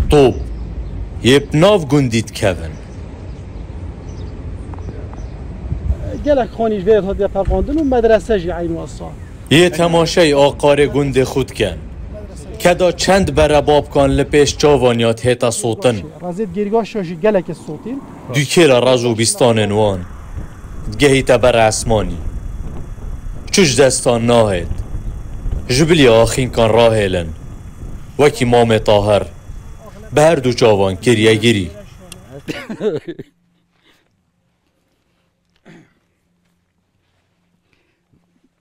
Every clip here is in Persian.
طوب يبناف گندید کون گلک خانیش وید هدیه پرقاندن و مدرسه جی عین واسا یه تماشای آقار گند خود کن کدا چند برباب کن لپیش چاوانیات هیتا صوتن رازید گیرگاه شاشی گلک صوتین دوکیل رازو بیستان نوان گهیتا بر اسمانی چوش دستان ناهد جبلی آخین کن راهلن وکی مام طاهر به هر دو چاوان کریه گیری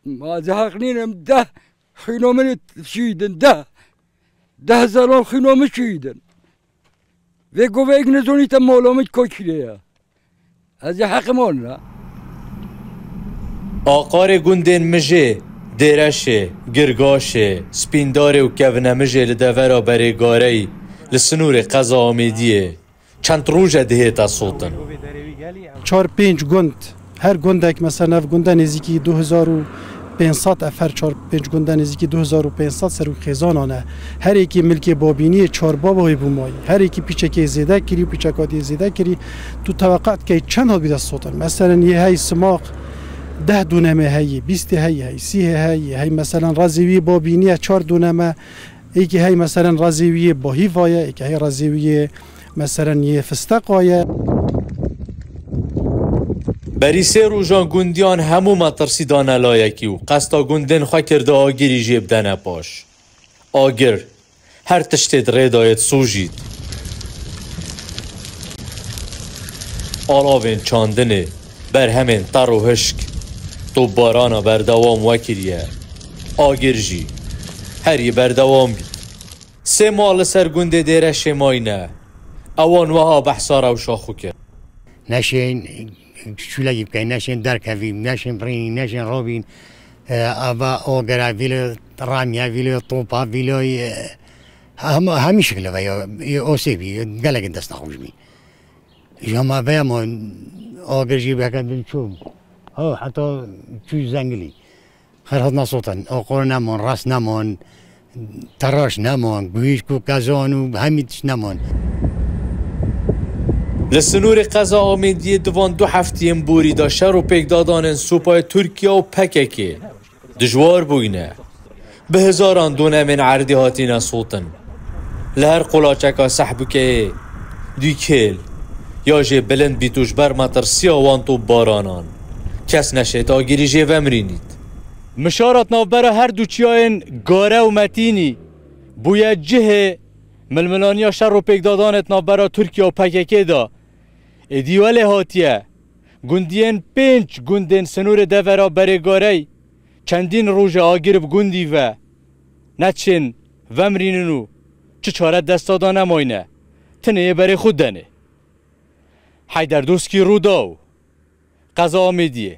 ما زهقنينم 10 خيلومتر شيدن 10 زلال خيلومتر شيدن ويقو ويق نزوني تمولومت كوكريا از حق مولنا آقار گندین مجه درشه گرگاشه سپینداره و کونه مجه لدورا برگاره لسنور قضا آمیدیه چند روژه دهیتا صوتن 4-5 گند هر گندک مثلا گنده نزدیکی 2500 افر 4-5 گنده نزدیکی 2500 سر و خزانانه هر یکی ملک بابینی 4 بابای بومایی هر یکی پیچکی زیده کری و پیچکاتی زیده کری تو توقعت که چند ها بیده صوتن مثلا یه های سماق 10 دونمه هایی 20 هایی 30 هایی مثلا رازیوی بابینی 4 دونمه یکی های مثلا رازیوی باهی وایه یکی های رازیوی مثلا یه فستق وایه بری سه روژان گندیان همو مطرسیدان لایکی و قصدا گندن خواه کرده آگیری جیب دنه پاش آگر هر تشتید ریدایت سوژید آلاوین چاندنه بر همین تر و هشک تو بارانا بردوام وکریه آگر جی هری بردوام بید 3 ماه سر گنده دیره شماینه اوان وها بحثاره و شاخو کرد نشین شولاگی بکن نشین درکویم نشین برین نشین روبین اوا اوگرا ویلو رامیا ویلو توپا ویلو همه شکل ویا اوسیبی گلگن دست نخوش بی جمع بیامون اوگرجی بکن چوم ها حتی چوز زنگلی خیرات نصوتن اوقور نمون راست نمون تراش نمون گویش کو کازانو همیتش نمون لسنور قضا آمیدی دوان 2 هفتیم بوری دا شر و پیک دادان سوپای ترکیه و پککی دجوار بوینه به هزاران دونه من عردی هاتینا صوتن لهر قلاچکا سحبو که دوی کل یا جه بلند بیتوش بر مطرسی آوان تو بارانان کس نشید آگیری جه ومرینید مشارت نوبرا هر دو چیاین گاره و متینی بویا جه ململانیا شر و پیک دادانت نوبرا ترکیه و پککی دا دیواله هاتیه گندین 5 گندین سنور دورا برگاره چندین روز آگیر بگندی و نچین ومریننو چه چاره دست داده نماینه تنه بری خود دنه حیدر دوسکی رو داو قضا آمیدیه